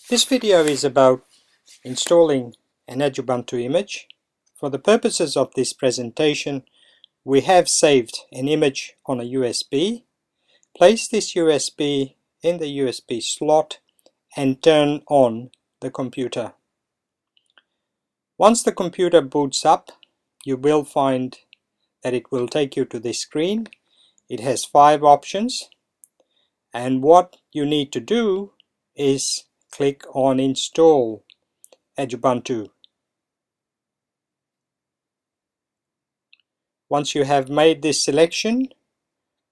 This video is about installing an Edubuntu image. For the purposes of this presentation, we have saved an image on a USB. Place this USB in the USB slot and turn on the computer. Once the computer boots up, you will find that it will take you to this screen. It has 5 options, and what you need to do is click on Install Edubuntu. Once you have made this selection,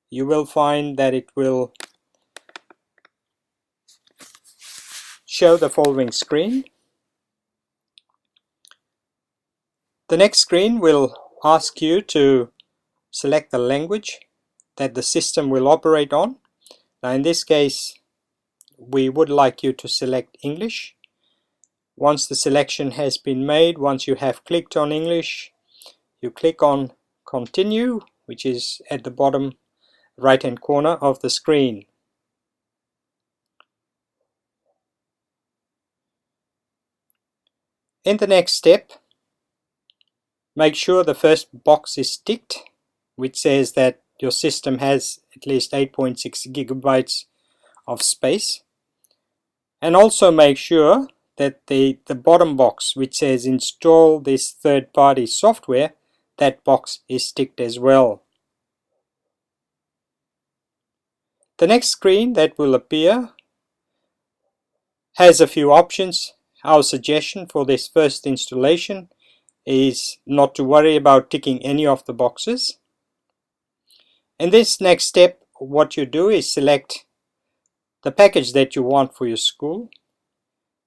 you will find that it will show the following screen. The next screen will ask you to select the language that the system will operate on. Now in this case, we would like you to select English. Once the selection has been made, once you have clicked on English, you click on Continue, which is at the bottom right hand corner of the screen. In the next step, make sure the first box is ticked, which says that your system has at least 8.6 gigabytes of space. And also make sure that the bottom box, which says install this third-party software, that box is ticked as well. The next screen that will appear has a few options. Our suggestion for this first installation is not to worry about ticking any of the boxes. In this next step, what you do is select the package that you want for your school,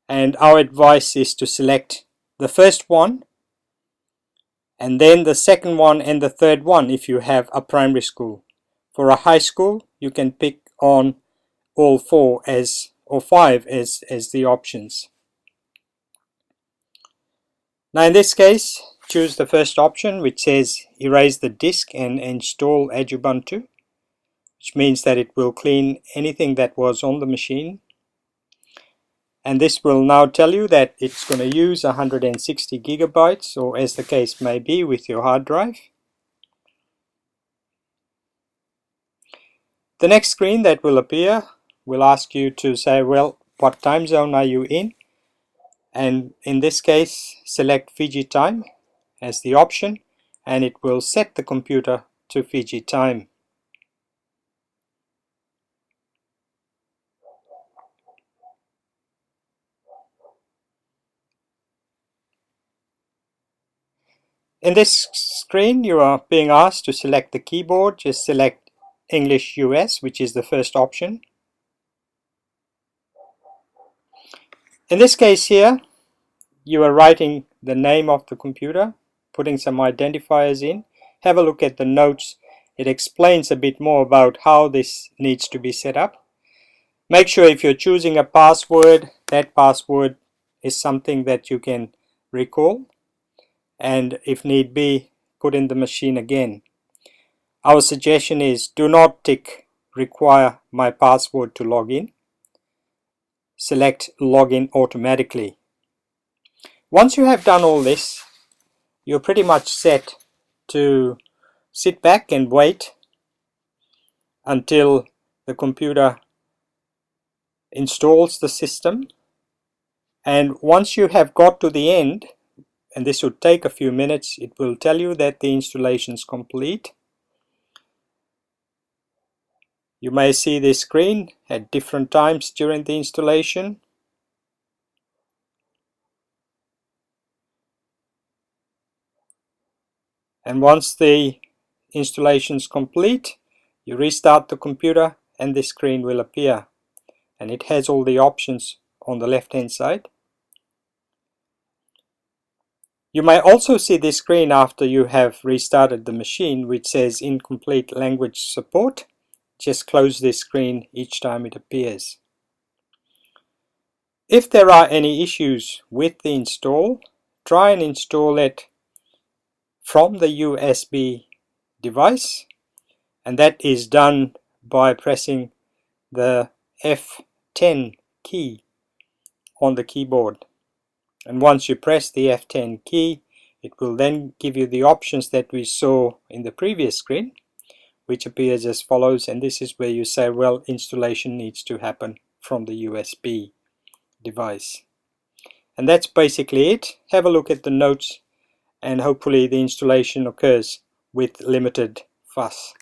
and our advice is to select the first one and then the second one and the third one if you have a primary school. For a high school, you can pick on all 4 or 5 as the options. Now in this case, choose the first option, which says erase the disk and install Edubuntu, which means that it will clean anything that was on the machine. And this will now tell you that it's going to use 160 gigabytes, or as the case may be with your hard drive. The next screen that will appear will ask you to say, well, what time zone are you in? And in this case, select Fiji time as the option, and it will set the computer to Fiji time. In this screen, you are being asked to select the keyboard. Just select English US, which is the first option. In this case here, you are writing the name of the computer, putting some identifiers in. Have a look at the notes. It explains a bit more about how this needs to be set up. Make sure if you're choosing a password, that password is something that you can recall, and if need be, put in the machine again. Our suggestion is do not tick require my password to log in. Select login automatically. Once you have done all this, you're pretty much set to sit back and wait until the computer installs the system. And once you have got to the end, and this would take a few minutes, it will tell you that the installation is complete. You may see this screen at different times during the installation. And once the installation is complete, you restart the computer and this screen will appear. And it has all the options on the left hand side. You may also see this screen after you have restarted the machine, which says incomplete language support. Just close this screen each time it appears. If there are any issues with the install, try and install it from the USB device, and that is done by pressing the F10 key on the keyboard. And once you press the F10 key, it will then give you the options that we saw in the previous screen, which appears as follows. And this is where you say, well, installation needs to happen from the USB device. And that's basically it. Have a look at the notes, and hopefully the installation occurs with limited fuss.